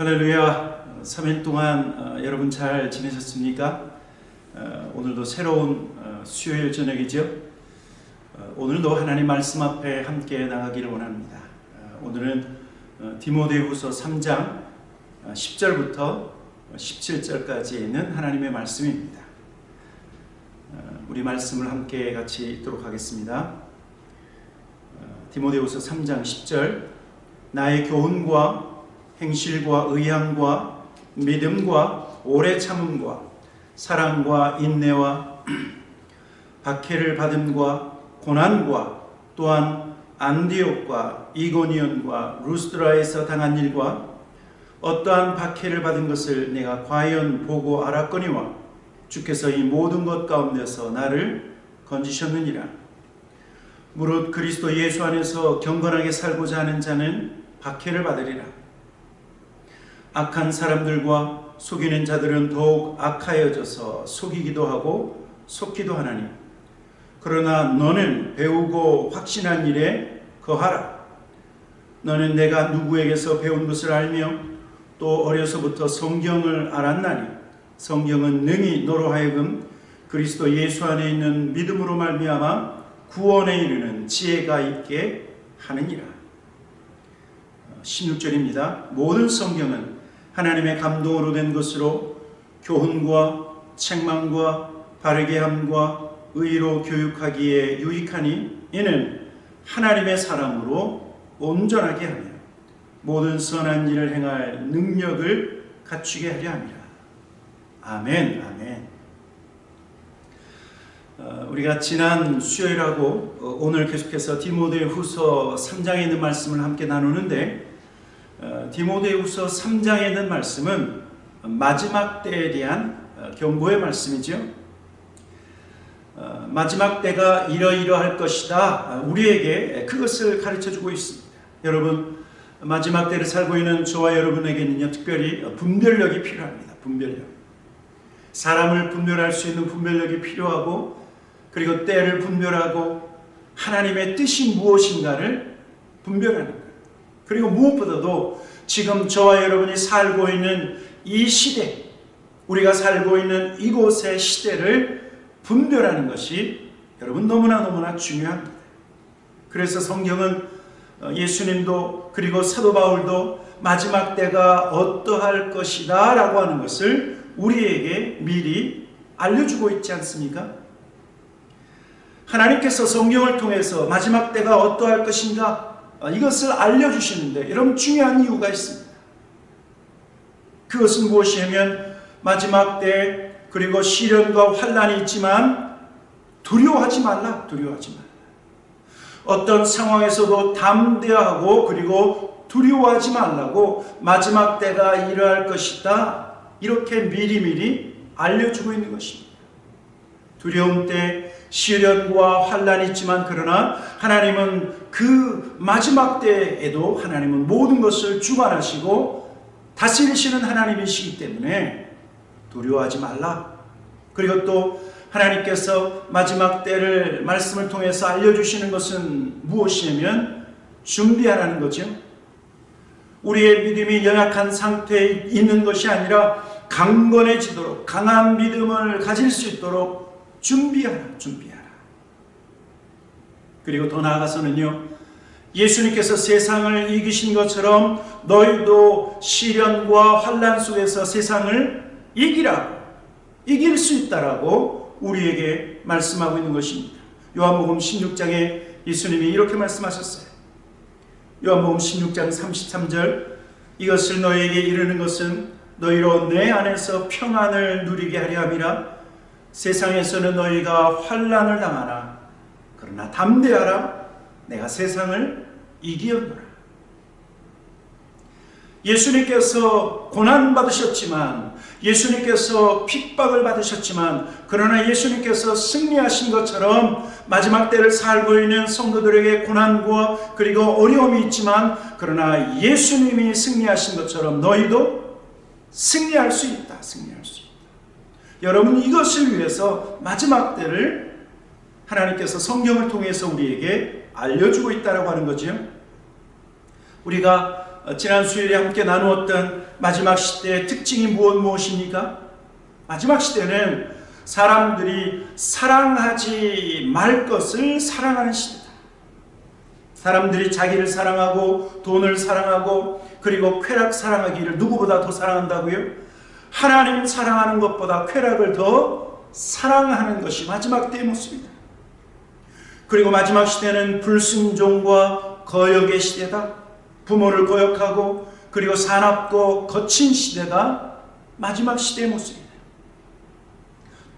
할렐루야. 3일 동안 여러분 잘 지내셨습니까? 오늘도 새로운 수요일 저녁이죠. 오늘도 하나님 말씀 앞에 함께 나가기를 원합니다. 오늘은 디모데후서 3장 10절부터 17절까지 있는 하나님의 말씀입니다. 우리 말씀을 함께 같이 읽도록 하겠습니다. 디모데후서 3장 10절. 나의 교훈과 행실과 의향과 믿음과 오래 참음과 사랑과 인내와 박해를 받음과 고난과 또한 안디옥과 이고니온과 루스드라에서 당한 일과 어떠한 박해를 받은 것을 내가 과연 보고 알았거니와 주께서 이 모든 것 가운데서 나를 건지셨느니라. 무릇 그리스도 예수 안에서 경건하게 살고자 하는 자는 박해를 받으리라. 악한 사람들과 속이는 자들은 더욱 악하여져서 속이기도 하고 속기도 하나니 그러나 너는 배우고 확신한 일에 거하라. 너는 내가 누구에게서 배운 것을 알며 또 어려서부터 성경을 알았나니 성경은 능히 너로 하여금 그리스도 예수 안에 있는 믿음으로 말미암아 구원에 이르는 지혜가 있게 하느니라. 16절입니다. 모든 성경은 하나님의 감동으로 된 것으로 교훈과 책망과 바르게 함과 의로 교육하기에 유익하니 이는 하나님의 사람으로 온전하게 하며 모든 선한 일을 행할 능력을 갖추게 하려 함이라. 아멘. 아멘. 우리가 지난 수요일하고 오늘 계속해서 디모데후서 3장에 있는 말씀을 함께 나누는데 디모데후서 3장에 있는 말씀은 마지막 때에 대한 경고의 말씀이죠. 마지막 때가 이러이러할 것이다. 우리에게 그것을 가르쳐주고 있습니다. 여러분, 마지막 때를 살고 있는 저와 여러분에게는요, 특별히 분별력이 필요합니다. 분별력. 사람을 분별할 수 있는 분별력이 필요하고, 그리고 때를 분별하고 하나님의 뜻이 무엇인가를 분별하는 거예요. 그리고 무엇보다도 지금 저와 여러분이 살고 있는 이 시대, 우리가 살고 있는 이곳의 시대를 분별하는 것이 여러분 너무나 중요합니다. 그래서 성경은 예수님도 그리고 사도 바울도 마지막 때가 어떠할 것이다 라고 하는 것을 우리에게 미리 알려주고 있지 않습니까? 하나님께서 성경을 통해서 마지막 때가 어떠할 것인가 이것을 알려주시는데 여러분 중요한 이유가 있습니다. 그것은 무엇이냐면 마지막 때 그리고 시련과 환난이 있지만 두려워하지 말라. 두려워하지 말라. 어떤 상황에서도 담대하고 그리고 두려워하지 말라고 마지막 때가 이러할 것이다. 이렇게 미리미리 알려주고 있는 것입니다. 두려움 때 시련과 환난이 있지만 그러나 하나님은 그 마지막 때에도 하나님은 모든 것을 주관하시고 다스리시는 하나님이시기 때문에 두려워하지 말라. 그리고 또 하나님께서 마지막 때를 말씀을 통해서 알려주시는 것은 무엇이냐면 준비하라는 거죠. 우리의 믿음이 연약한 상태에 있는 것이 아니라 강건해지도록 강한 믿음을 가질 수 있도록 준비하라. 그리고 더 나아가서는요, 예수님께서 세상을 이기신 것처럼 너희도 시련과 환난 속에서 세상을 이길 수 있다라고 우리에게 말씀하고 있는 것입니다. 요한복음 16장에 예수님이 이렇게 말씀하셨어요. 요한복음 16장 33절 이것을 너희에게 이르는 것은 너희로 내 안에서 평안을 누리게 하려 함이라. 세상에서는 너희가 환난을 당하나 그러나 담대하라. 내가 세상을 이기었노라. 예수님께서 고난받으셨지만 예수님께서 핍박을 받으셨지만 그러나 예수님께서 승리하신 것처럼 마지막 때를 살고 있는 성도들에게 고난과 그리고 어려움이 있지만 그러나 예수님이 승리하신 것처럼 너희도 승리할 수 있다. 여러분 이것을 위해서 마지막 때를 하나님께서 성경을 통해서 우리에게 알려주고 있다고 하는 거죠. 우리가 지난 수요일에 함께 나누었던 마지막 시대의 특징이 무엇입니까? 마지막 시대는 사람들이 사랑하지 말 것을 사랑하는 시대다. 사람들이 자기를 사랑하고 돈을 사랑하고 그리고 쾌락 사랑하기를 누구보다 더 사랑한다고요? 하나님 사랑하는 것보다 쾌락을 더 사랑하는 것이 마지막 때의 모습이다. 그리고 마지막 시대는 불순종과 거역의 시대다. 부모를 거역하고 그리고 사납고 거친 시대가 마지막 시대의 모습이다.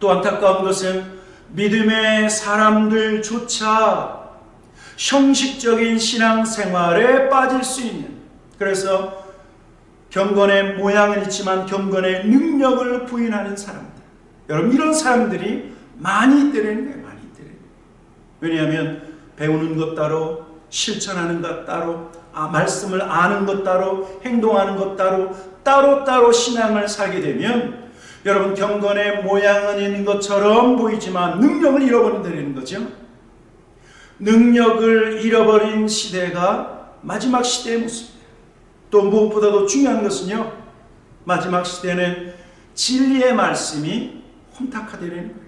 또 안타까운 것은 믿음의 사람들조차 형식적인 신앙생활에 빠질 수 있는, 그래서 경건의 모양은 있지만 경건의 능력을 부인하는 사람들, 여러분 이런 사람들이 많이 있다는 거예요. 많이 있다는 거예요. 왜냐하면 배우는 것 따로, 실천하는 것 따로, 말씀을 아는 것 따로, 행동하는 것 따로, 따로따로 신앙을 살게 되면 여러분 경건의 모양은 있는 것처럼 보이지만 능력을 잃어버린다는 거죠. 능력을 잃어버린 시대가 마지막 시대의 모습입니다. 또 무엇보다도 중요한 것은요, 마지막 시대는 진리의 말씀이 혼탁하다는 거예요.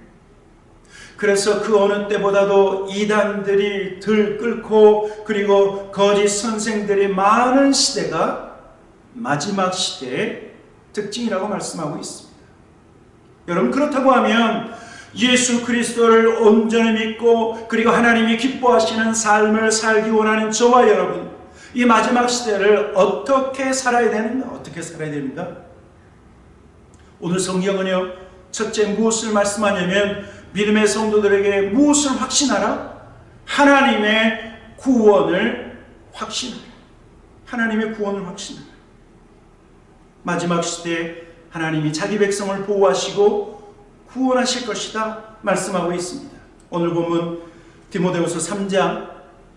그래서 그 어느 때보다도 이단들이 들끓고 그리고 거짓 선생들이 많은 시대가 마지막 시대의 특징이라고 말씀하고 있습니다. 여러분 그렇다고 하면 예수 그리스도를 온전히 믿고 그리고 하나님이 기뻐하시는 삶을 살기 원하는 저와 여러분, 이 마지막 시대를 어떻게 살아야 되는가? 어떻게 살아야 됩니까? 오늘 성경은요, 첫째 무엇을 말씀하냐면 믿음의 성도들에게 무엇을 확신하라? 하나님의 구원을 확신하라. 하나님의 구원을 확신하라. 마지막 시대에 하나님이 자기 백성을 보호하시고 구원하실 것이다 말씀하고 있습니다. 오늘 본문 디모데후서 3장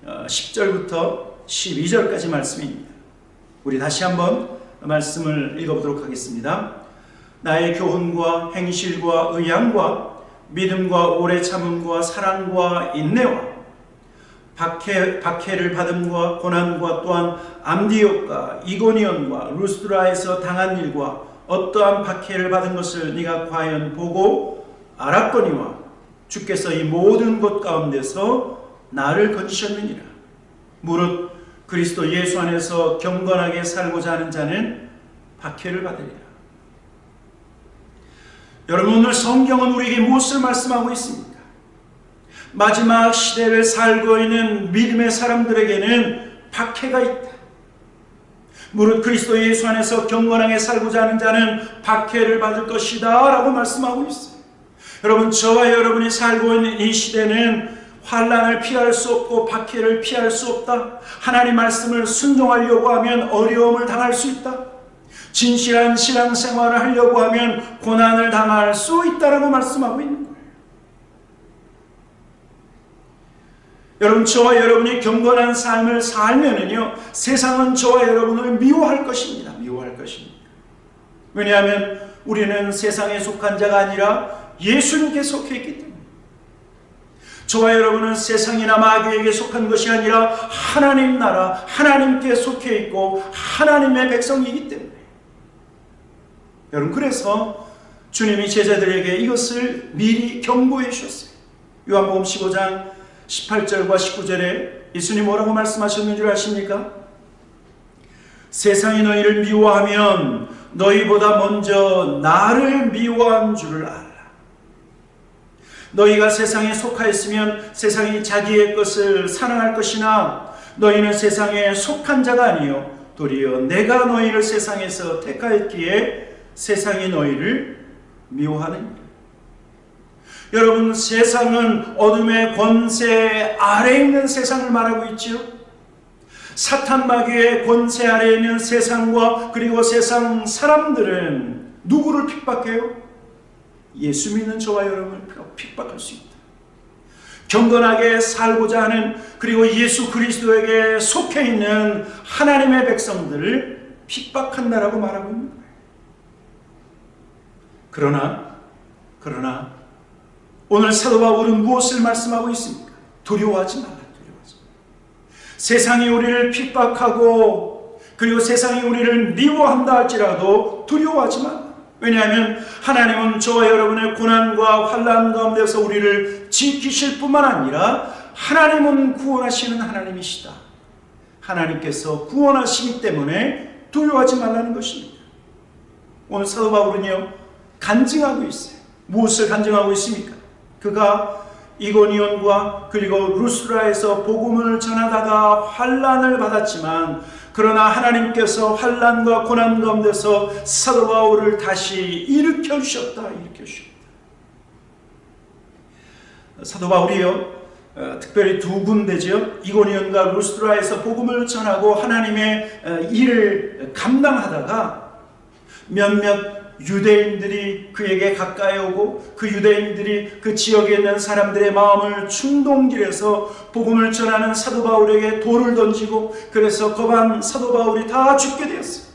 10절부터 12절까지 말씀입니다. 우리 다시 한번 말씀을 읽어보도록 하겠습니다. 나의 교훈과 행실과 의향과 믿음과 오래 참음과 사랑과 인내와 박해를 받음과 고난과 또한 암디옥과 이고니온과 루스드라에서 당한 일과 어떠한 박해를 받은 것을 네가 과연 보고 알았거니와 주께서 이 모든 것 가운데서 나를 건지셨느니라. 무릇 그리스도 예수 안에서 경건하게 살고자 하는 자는 박해를 받으리라. 여러분 오늘 성경은 우리에게 무엇을 말씀하고 있습니까? 마지막 시대를 살고 있는 믿음의 사람들에게는 박해가 있다. 무릇 그리스도 예수 안에서 경건하게 살고자 하는 자는 박해를 받을 것이다 라고 말씀하고 있어요. 여러분 저와 여러분이 살고 있는 이 시대는 환난을 피할 수 없고 박해를 피할 수 없다. 하나님 말씀을 순종하려고 하면 어려움을 당할 수 있다. 진실한 신앙생활을 하려고 하면 고난을 당할 수 있다라고 말씀하고 있는 거예요. 여러분 저와 여러분이 경건한 삶을 살면은요, 세상은 저와 여러분을 미워할 것입니다. 미워할 것입니다. 왜냐하면 우리는 세상에 속한 자가 아니라 예수님께 속해 있기 때문에. 저와 여러분은 세상이나 마귀에게 속한 것이 아니라 하나님 나라, 하나님께 속해 있고 하나님의 백성이기 때문에. 여러분 그래서 주님이 제자들에게 이것을 미리 경고해 주셨어요. 요한복음 15장 18절과 19절에 예수님 뭐라고 말씀하셨는 줄 아십니까? 세상이 너희를 미워하면 너희보다 먼저 나를 미워한 줄을 알아. 너희가 세상에 속하였으면 세상이 자기의 것을 사랑할 것이나 너희는 세상에 속한 자가 아니요 도리어 내가 너희를 세상에서 택하였기에 세상이 너희를 미워하느니라. 여러분 세상은 어둠의 권세 아래에 있는 세상을 말하고 있지요. 사탄 마귀의 권세 아래에 있는 세상과 그리고 세상 사람들은 누구를 핍박해요? 예수 믿는 저와 여러분을 핍박할 수 있다. 경건하게 살고자 하는 그리고 예수 그리스도에게 속해 있는 하나님의 백성들을 핍박한다라고 말하고 있는 거예요. 그러나 오늘 사도 바울은 무엇을 말씀하고 있습니까? 두려워하지 말라. 두려워하지 말라. 세상이 우리를 핍박하고 그리고 세상이 우리를 미워한다 할지라도 두려워하지 마. 왜냐하면 하나님은 저와 여러분의 고난과 환난 가운데서 우리를 지키실 뿐만 아니라 하나님은 구원하시는 하나님이시다. 하나님께서 구원하시기 때문에 두려워하지 말라는 것입니다. 오늘 사도 바울은요, 간증하고 있어요. 무엇을 간증하고 있습니까? 그가 이고니온과 그리고 루스드라에서 복음을 전하다가 환난을 받았지만, 그러나 하나님께서 환난과 고난 가운데서 사도 바울을 다시 일으켜 주셨다. 사도 바울이요, 특별히 두 군데죠. 이고니온과 루스드라에서 복음을 전하고 하나님의 일을 감당하다가 몇몇 유대인들이 그에게 가까이 오고 그 유대인들이 그 지역에 있는 사람들의 마음을 충동질해서 복음을 전하는 사도 바울에게 돌을 던지고, 그래서 거반 사도 바울이 다 죽게 되었어요.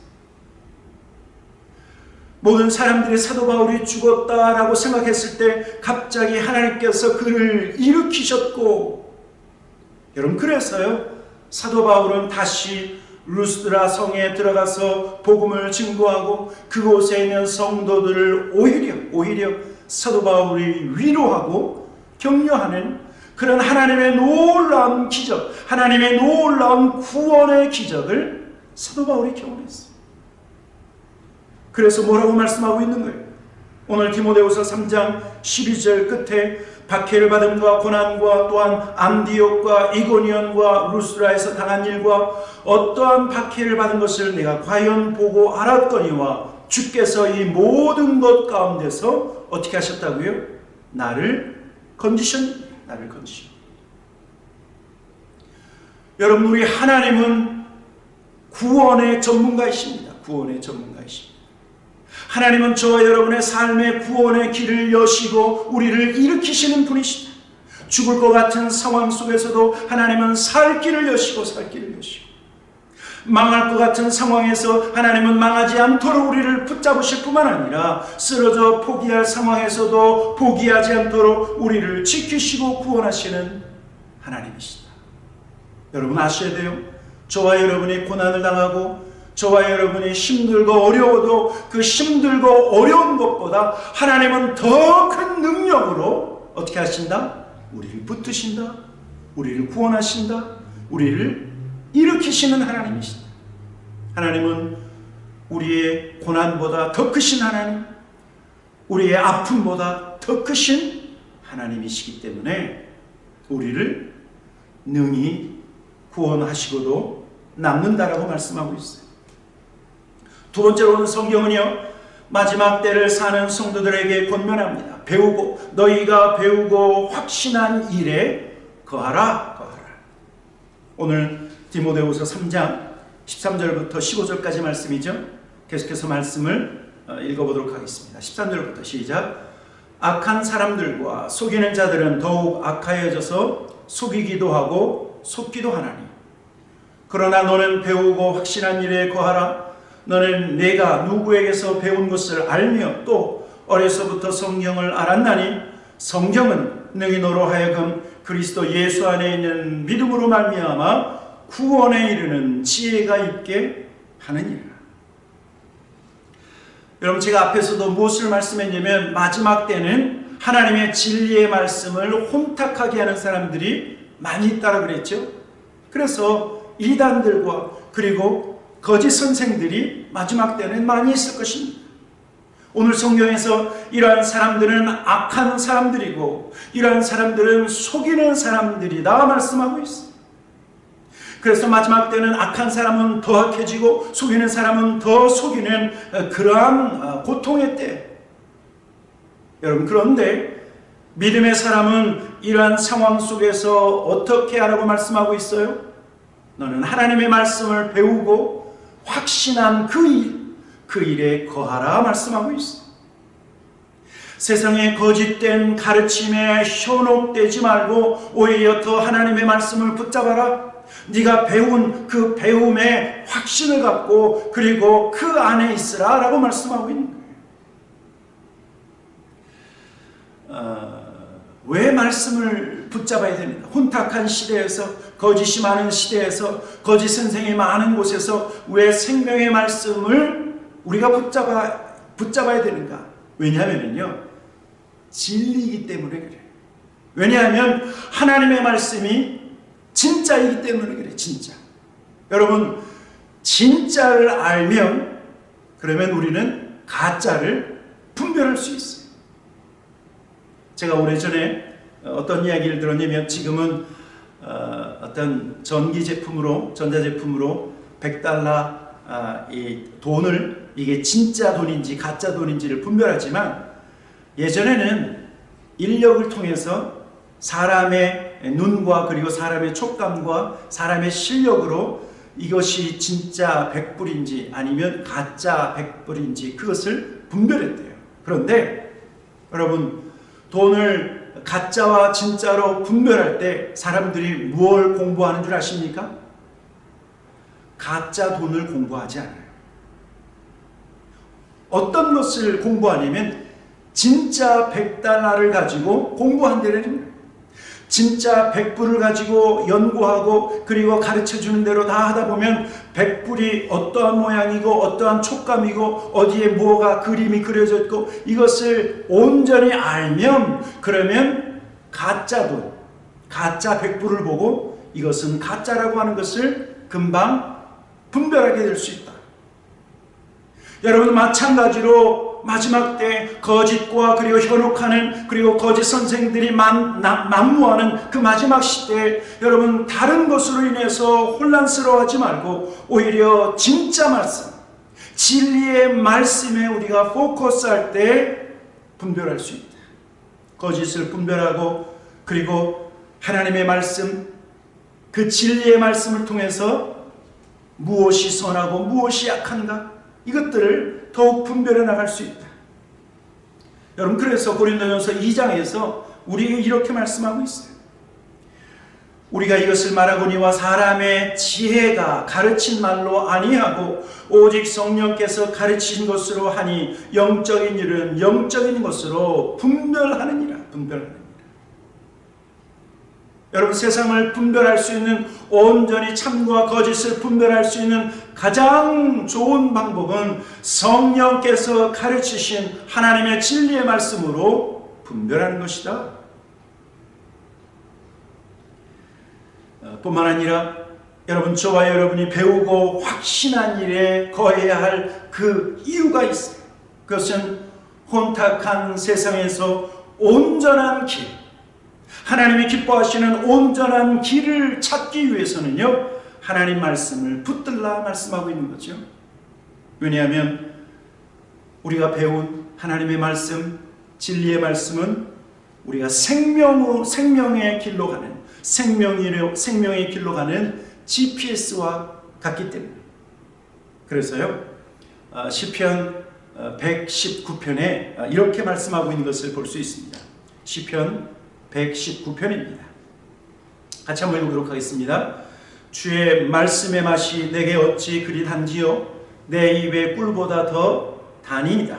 모든 사람들이 사도 바울이 죽었다라고 생각했을 때 갑자기 하나님께서 그를 일으키셨고, 여러분, 그래서요, 사도 바울은 다시 루스드라 성에 들어가서 복음을 증거하고 그곳에 있는 성도들을 오히려 사도 바울이 위로하고 격려하는 그런 하나님의 놀라운 기적, 하나님의 놀라운 구원의 기적을 사도 바울이 경험했어요. 그래서 뭐라고 말씀하고 있는 거예요? 오늘 디모데후서 3장 12절 끝에 박해를 받음과 고난과 또한 안디옥과 이고니온과 루스드라에서 당한 일과 어떠한 박해를 받은 것을 내가 과연 보고 알았거니와 주께서 이 모든 것 가운데서 어떻게 하셨다고요? 나를 건지셨니? 여러분, 우리 하나님은 구원의 전문가이십니다. 하나님은 저와 여러분의 삶의 구원의 길을 여시고 우리를 일으키시는 분이십니다. 죽을 것 같은 상황 속에서도 하나님은 살 길을 여시고 망할 것 같은 상황에서 하나님은 망하지 않도록 우리를 붙잡으실 뿐만 아니라 쓰러져 포기할 상황에서도 포기하지 않도록 우리를 지키시고 구원하시는 하나님이시다. 여러분, 아셔야 돼요. 저와 여러분이 고난을 당하고 저와 여러분이 힘들고 어려워도 그 힘들고 어려운 것보다 하나님은 더 큰 능력으로 어떻게 하신다? 우리를 붙드신다. 우리를 구원하신다. 우리를 일으키시는 하나님이시다. 하나님은 우리의 고난보다 더 크신 하나님, 우리의 아픔보다 더 크신 하나님이시기 때문에 우리를 능히 구원하시고도 남는다라고 말씀하고 있어요. 두 번째로는 성경은요, 마지막 때를 사는 성도들에게 권면합니다. 너희가 배우고 확신한 일에 거하라. 오늘 디모데후서 3장 13절부터 15절까지 말씀이죠. 계속해서 말씀을 읽어보도록 하겠습니다. 13절부터 시작. 악한 사람들과 속이는 자들은 더욱 악하여져서 속이기도 하고 속기도 하나니, 그러나 너는 배우고 확신한 일에 거하라. 너는 내가 누구에게서 배운 것을 알며 또 어려서부터 성경을 알았나니, 성경은 능히 너로 하여금 그리스도 예수 안에 있는 믿음으로 말미암아 구원에 이르는 지혜가 있게 하느니라. 여러분, 제가 앞에서도 무엇을 말씀했냐면 마지막 때는 하나님의 진리의 말씀을 혼탁하게 하는 사람들이 많이 있다고 그랬죠. 그래서 이단들과 그리고 거짓 선생들이 마지막 때는 많이 있을 것입니다. 오늘 성경에서 이러한 사람들은 악한 사람들이고 이러한 사람들은 속이는 사람들이다 말씀하고 있습니다. 그래서 마지막 때는 악한 사람은 더 악해지고 속이는 사람은 더 속이는 그러한 고통의 때. 여러분, 그런데 믿음의 사람은 이러한 상황 속에서 어떻게 하라고 말씀하고 있어요? 너는 하나님의 말씀을 배우고 확신한 그 일에 거하라 말씀하고 있어요. 세상의 거짓된 가르침에 현혹되지 말고 오히려 더 하나님의 말씀을 붙잡아라. 네가 배운 그 배움에 확신을 갖고 그리고 그 안에 있으라 라고 말씀하고 있는 거예요. 왜 말씀을 붙잡아야 됩니까? 혼탁한 시대에서 거짓이 많은 시대에서, 거짓 선생이 많은 곳에서 왜 생명의 말씀을 우리가 붙잡아야 되는가? 왜냐하면요, 진리이기 때문에 그래요. 왜냐하면 하나님의 말씀이 진짜이기 때문에 그래요. 진짜. 여러분, 진짜를 알면 그러면 우리는 가짜를 분별할 수 있어요. 제가 오래전에 어떤 이야기를 들었냐면, 지금은 어떤 전자제품으로 $100 이 돈을, 이게 진짜 돈인지 가짜 돈인지를 분별하지만, 예전에는 인력을 통해서 사람의 눈과 그리고 사람의 촉감과 사람의 실력으로 이것이 진짜 100불인지 아니면 가짜 100불인지 그것을 분별했대요. 그런데 여러분, 돈을 가짜와 진짜로 분별할 때 사람들이 무엇을 공부하는 줄 아십니까? 가짜 돈을 공부하지 않아요. 어떤 것을 공부하냐면 진짜 $100를 가지고 공부한다는 거예요. 진짜 100불을 가지고 연구하고 그리고 가르쳐주는 대로 다 하다 보면 100불이 어떠한 모양이고 어떠한 촉감이고 어디에 뭐가 그림이 그려져 있고 이것을 온전히 알면, 그러면 가짜 돈, 가짜 100불을 보고 이것은 가짜라고 하는 것을 금방 분별하게 될 수 있다. 여러분, 마찬가지로 마지막 때 거짓과 그리고 현혹하는 그리고 거짓 선생들이 난무하는 그 마지막 시대에 여러분, 다른 것으로 인해서 혼란스러워하지 말고 오히려 진짜 말씀, 진리의 말씀에 우리가 포커스할 때 분별할 수 있다. 거짓을 분별하고 그리고 하나님의 말씀, 그 진리의 말씀을 통해서 무엇이 선하고 무엇이 악한가, 이것들을 더욱 분별해 나갈 수 있다. 여러분, 그래서 고린도전서 2장에서 우리에게 이렇게 말씀하고 있어요. 우리가 이것을 말하거니와 사람의 지혜가 가르친 말로 아니하고 오직 성령께서 가르친 것으로 하니 영적인 일은 영적인 것으로 분별하느니라. 여러분, 세상을 분별할 수 있는, 온전히 참과 거짓을 분별할 수 있는 가장 좋은 방법은 성령께서 가르치신 하나님의 진리의 말씀으로 분별하는 것이다. 뿐만 아니라 여러분, 저와 여러분이 배우고 확신한 일에 거해야 할 그 이유가 있어요. 그것은 혼탁한 세상에서 온전한 길, 하나님이 기뻐하시는 온전한 길을 찾기 위해서는요, 하나님 말씀을 붙들라 말씀하고 있는 거죠. 왜냐하면 우리가 배운 하나님의 말씀, 진리의 말씀은 우리가 생명의 길로 가는, 생명의 길로 가는 GPS와 같기 때문에. 그래서요, 시편 119편에 이렇게 말씀하고 있는 것을 볼 수 있습니다. 시편 119편입니다. 같이 한번 읽어보도록 하겠습니다. 주의 말씀의 맛이 내게 어찌 그리 단지요, 내 입의 꿀보다 더 단이다.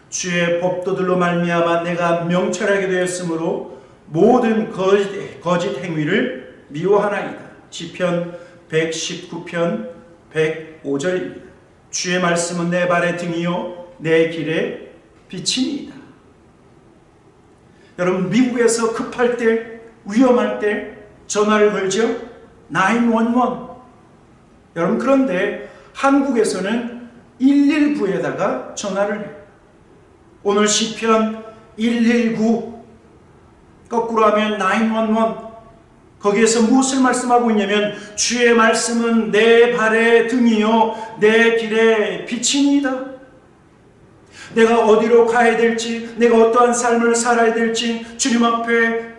주의 법도들로 말미암아 내가 명철하게 되었으므로 모든 거짓 행위를 미워하나이다. 시편 119편 105절입니다. 주의 말씀은 내 발의 등이요 내 길의 빛이니이다. 여러분, 미국에서 급할 때, 위험할 때 전화를 걸죠. 911. 여러분, 그런데 한국에서는 119에다가 전화를 해요. 오늘 시편 119 거꾸로 하면 911, 거기에서 무엇을 말씀하고 있냐면 주의 말씀은 내 발의 등이요 내 길의 빛이니이다. 내가 어디로 가야 될지, 내가 어떠한 삶을 살아야 될지 주님 앞에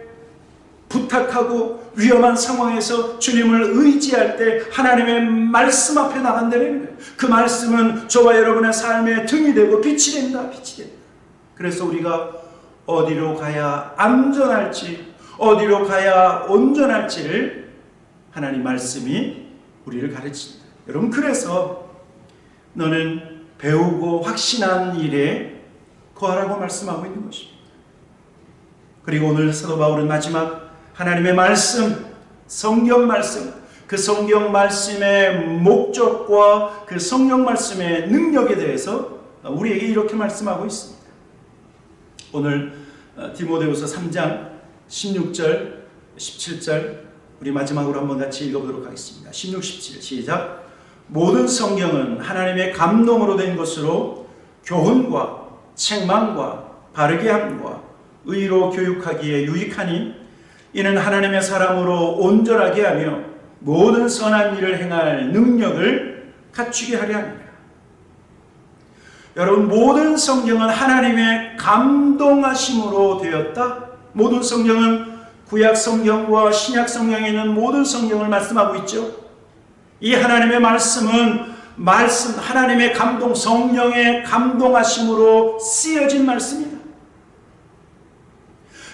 부탁하고 위험한 상황에서 주님을 의지할 때 하나님의 말씀 앞에 나간다는 거예요. 그 말씀은 저와 여러분의 삶의 등이 되고 빛이 된다. 그래서 우리가 어디로 가야 안전할지, 어디로 가야 온전할지를 하나님 말씀이 우리를 가르칩니다. 여러분, 그래서 너는 배우고 확신한 일에 거하라고 말씀하고 있는 것입니다. 그리고 오늘 사도 바울은 마지막 하나님의 말씀, 성경 말씀, 그 성경 말씀의 목적과 그 성경 말씀의 능력에 대해서 우리에게 이렇게 말씀하고 있습니다. 오늘 디모데후서 3장 16절, 17절 우리 마지막으로 한번 같이 읽어보도록 하겠습니다. 16, 17 시작. 모든 성경은 하나님의 감동으로 된 것으로 교훈과 책망과 바르게 함과 의로 교육하기에 유익하니 이는 하나님의 사람으로 온전하게 하며 모든 선한 일을 행할 능력을 갖추게 하려 합니다. 여러분, 모든 성경은 하나님의 감동하심으로 되었다. 모든 성경은 구약 성경과 신약 성경에 있는 모든 성경을 말씀하고 있죠. 이 하나님의 말씀은 하나님의 감동, 성령의 감동하심으로 쓰여진 말씀이다.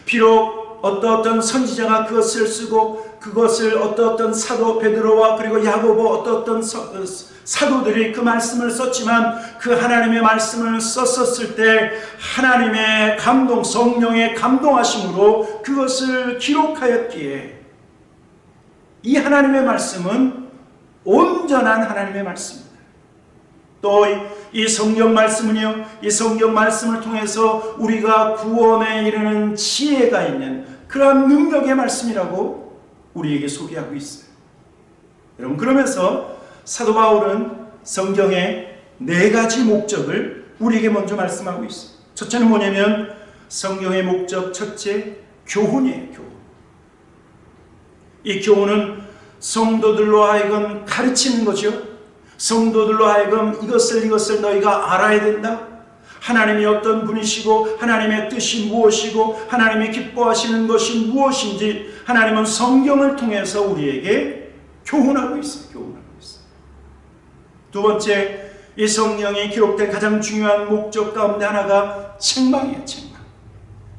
비록 어떤 선지자가 그것을 쓰고 그것을 어떤 사도 베드로와 그리고 야고보 어떤 사도들이 그 말씀을 썼지만 그 하나님의 말씀을 썼을 때 하나님의 감동, 성령의 감동하심으로 그것을 기록하였기에 이 하나님의 말씀은 온전한 하나님의 말씀입니다. 또 이 성경 말씀은요, 이 성경 말씀을 통해서 우리가 구원에 이르는 지혜가 있는 그러한 능력의 말씀이라고 우리에게 소개하고 있어요. 여러분, 그러면서 사도 바울은 성경의 4가지 목적을 우리에게 먼저 말씀하고 있어요. 첫째는 뭐냐면 성경의 목적 첫째, 교훈이에요. 교훈. 이 교훈은 성도들로 하여금 가르치는 거죠. 성도들로 하여금 이것을 너희가 알아야 된다. 하나님이 어떤 분이시고 하나님의 뜻이 무엇이고 하나님이 기뻐하시는 것이 무엇인지 하나님은 성경을 통해서 우리에게 교훈하고 있어요. 교훈하고 있어요. 두 번째, 이 성경이 기록된 가장 중요한 목적 가운데 하나가 책망이에요. 책망.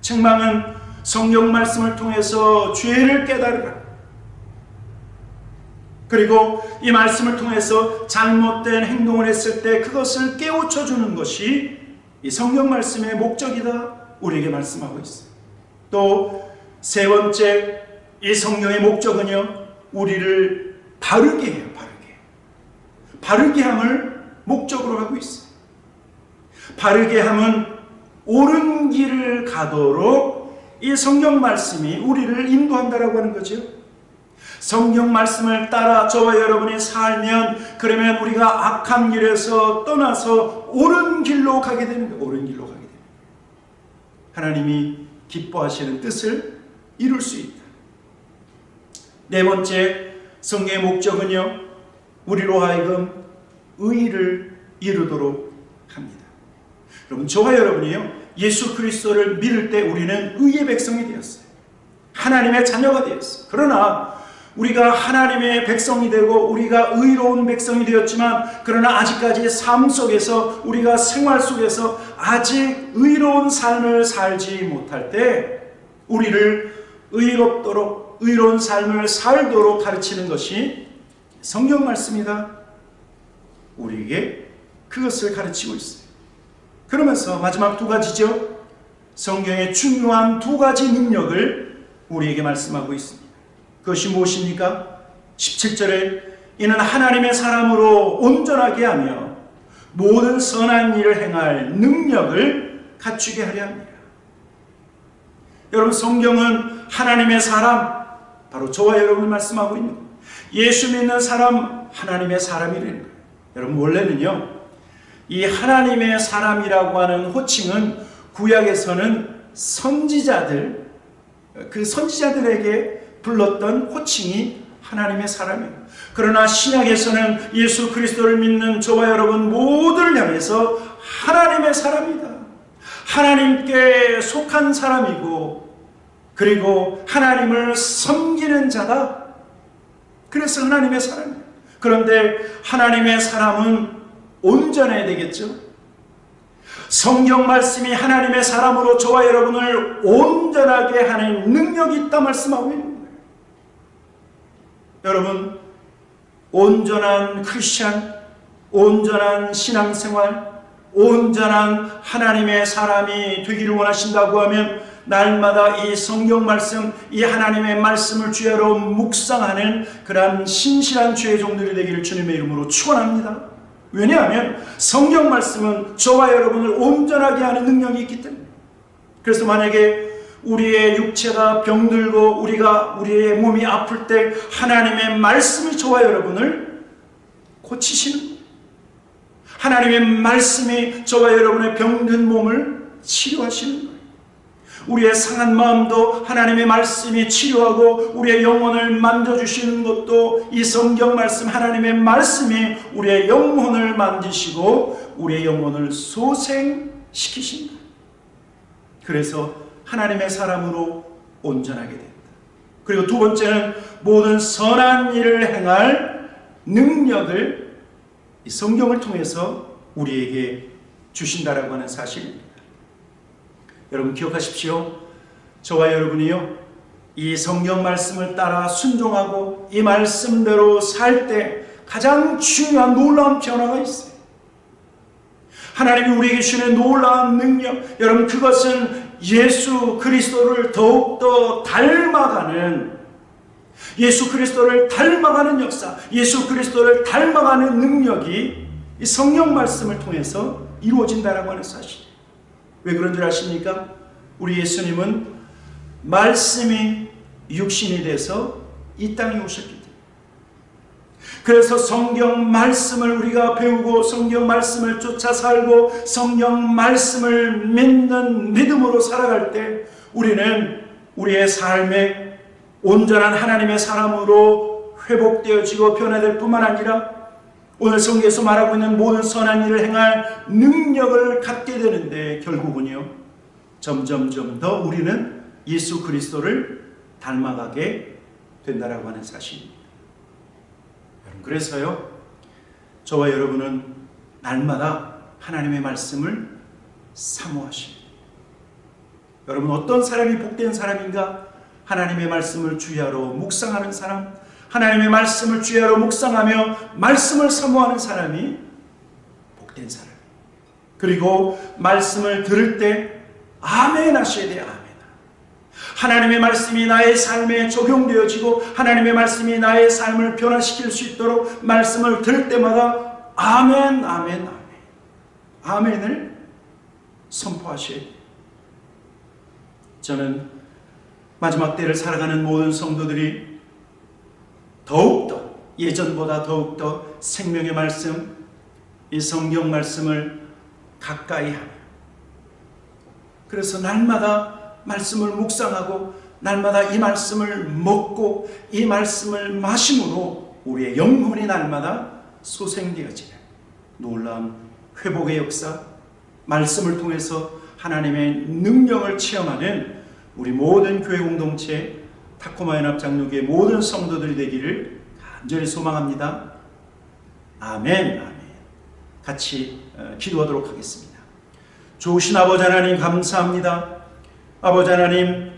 책망은 성경 말씀을 통해서 죄를 깨달으라. 그리고 이 말씀을 통해서 잘못된 행동을 했을 때 그것을 깨우쳐 주는 것이 이 성경 말씀의 목적이다. 우리에게 말씀하고 있어요. 또 세 번째, 이 성경의 목적은요, 우리를 바르게 해요. 바르게 함을 목적으로 하고 있어요. 바르게 함은 옳은 길을 가도록 이 성경 말씀이 우리를 인도한다라고 하는 거죠. 성경 말씀을 따라 저와 여러분이 살면 그러면 우리가 악한 길에서 떠나서 옳은 길로 가게 됩니다. 옳은 길로 가게 됩니다. 하나님이 기뻐하시는 뜻을 이룰 수 있다. 네 번째, 성경의 목적은요, 우리로 하여금 의를 이루도록 합니다. 여러분, 저와 여러분이요, 예수 그리스도를 믿을 때 우리는 의의 백성이 되었어요. 하나님의 자녀가 되었어요. 그러나 우리가 하나님의 백성이 되고 우리가 의로운 백성이 되었지만 그러나 아직까지 삶 속에서 우리가 생활 속에서 아직 의로운 삶을 살지 못할 때 우리를 의롭도록 의로운 삶을 살도록 가르치는 것이 성경 말씀이다. 우리에게 그것을 가르치고 있어요. 그러면서 마지막 2가지죠. 성경의 중요한 2가지 능력을 우리에게 말씀하고 있습니다. 그것이 무엇입니까? 17절에 이는 하나님의 사람으로 온전하게 하며 모든 선한 일을 행할 능력을 갖추게 하려 합니다. 여러분, 성경은 하나님의 사람, 바로 저와 여러분이 말씀하고 있는 거예요. 예수 믿는 사람, 하나님의 사람이라는 거예요. 여러분, 원래는요, 이 하나님의 사람이라고 하는 호칭은 구약에서는 선지자들, 그 선지자들에게 불렀던 호칭이 하나님의 사람이에요. 그러나 신약에서는 예수 그리스도를 믿는 저와 여러분 모두를 향해서 하나님의 사람이다. 하나님께 속한 사람이고 그리고 하나님을 섬기는 자다. 그래서 하나님의 사람이에요. 그런데 하나님의 사람은 온전해야 되겠죠. 성경 말씀이 하나님의 사람으로 저와 여러분을 온전하게 하는 능력이 있다 말씀하고 있는 거예요. 여러분, 온전한 크리스찬, 온전한 신앙생활, 온전한 하나님의 사람이 되기를 원하신다고 하면 날마다 이 성경 말씀, 이 하나님의 말씀을 주야로 묵상하는 그러한 신실한 주의 종들이 되기를 주님의 이름으로 축원합니다. 왜냐하면 성경 말씀은 저와 여러분을 온전하게 하는 능력이 있기 때문에. 그래서 만약에 우리의 육체가 병들고 우리의 몸이 아플 때 하나님의 말씀이 저와 여러분을 고치시는 거예요. 하나님의 말씀이 저와 여러분의 병든 몸을 치료하시는 거예요. 우리의 상한 마음도 하나님의 말씀이 치료하고 우리의 영혼을 만져주시는 것도 이 성경 말씀, 하나님의 말씀이 우리의 영혼을 만지시고 우리의 영혼을 소생시키신다. 그래서 하나님의 사람으로 온전하게 된다. 그리고 두 번째는 모든 선한 일을 행할 능력을 이 성경을 통해서 우리에게 주신다라고 하는 사실입니다. 여러분 기억하십시오. 저와 여러분이요, 이 성경 말씀을 따라 순종하고 이 말씀대로 살 때 가장 중요한 놀라운 변화가 있어요. 하나님이 우리에게 주시는 놀라운 능력, 여러분 그것은 예수 그리스도를 더욱더 닮아가는, 예수 그리스도를 닮아가는 역사, 예수 그리스도를 닮아가는 능력이 이 성경 말씀을 통해서 이루어진다라고 하는 사실. 왜 그런 줄 아십니까? 우리 예수님은 말씀이 육신이 돼서 이 땅에 오셨기 때문에. 그래서 성경 말씀을 우리가 배우고 성경 말씀을 쫓아 살고 성경 말씀을 믿는 믿음으로 살아갈 때 우리는 우리의 삶에 온전한 하나님의 사람으로 회복되어지고 변화될 뿐만 아니라 오늘 성경에서 말하고 있는 모든 선한 일을 행할 능력을 갖게 되는데 결국은요, 점점점 더 우리는 예수 그리스도를 닮아가게 된다라고 하는 사실입니다. 그래서요, 저와 여러분은 날마다 하나님의 말씀을 사모하십니다. 여러분 어떤 사람이 복된 사람인가? 하나님의 말씀을 주야로 묵상하는 사람, 하나님의 말씀을 주야로 묵상하며 말씀을 사모하는 사람이 복된 사람. 그리고 말씀을 들을 때 아멘 하셔야 돼요. 아멘. 하나님의 말씀이 나의 삶에 적용되어지고 하나님의 말씀이 나의 삶을 변화시킬 수 있도록 말씀을 들을 때마다 아멘, 아멘, 아멘, 아멘을 선포하셔야 돼요. 저는 마지막 때를 살아가는 모든 성도들이 더욱더 예전보다 더욱더 생명의 말씀, 이 성경 말씀을 가까이 하며, 그래서 날마다 말씀을 묵상하고 날마다 이 말씀을 먹고 이 말씀을 마심으로 우리의 영혼이 날마다 소생되어지는 놀라운 회복의 역사, 말씀을 통해서 하나님의 능력을 체험하는 우리 모든 교회 공동체 타코마 연합 장로교회 모든 성도들이 되기를 간절히 소망합니다. 아멘, 아멘. 같이 기도하도록 하겠습니다. 좋으신 아버지 하나님 감사합니다. 아버지 하나님,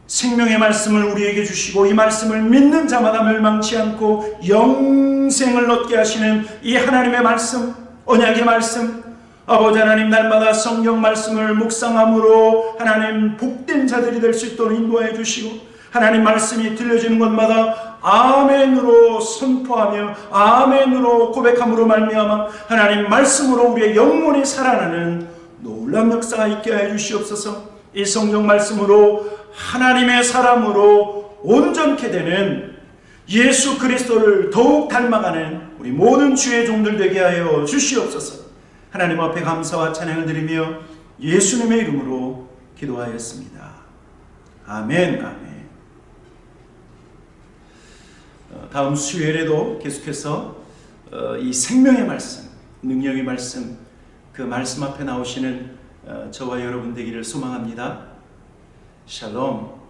생명의 말씀을 우리에게 주시고 이 말씀을 믿는 자마다 멸망치 않고 영생을 얻게 하시는 이 하나님의 말씀, 언약의 말씀, 아버지 하나님 날마다 성경 말씀을 묵상함으로 하나님 복된 자들이 될 수 있도록 인도해 주시고 하나님 말씀이 들려지는 곳마다 아멘으로 선포하며 아멘으로 고백함으로 말미암아 하나님 말씀으로 우리의 영혼이 살아나는 놀라운 역사가 있게 해 주시옵소서. 이 성경 말씀으로 하나님의 사람으로 온전케 되는 예수 그리스도를 더욱 닮아가는 우리 모든 주의 종들 되게 하여 주시옵소서. 하나님 앞에 감사와 찬양을 드리며 예수님의 이름으로 기도하였습니다. 아멘, 아멘. 다음 수요일에도 계속해서 이 생명의 말씀, 능력의 말씀, 그 말씀 앞에 나오시는 저와 여러분 되기를 소망합니다. 샬롬.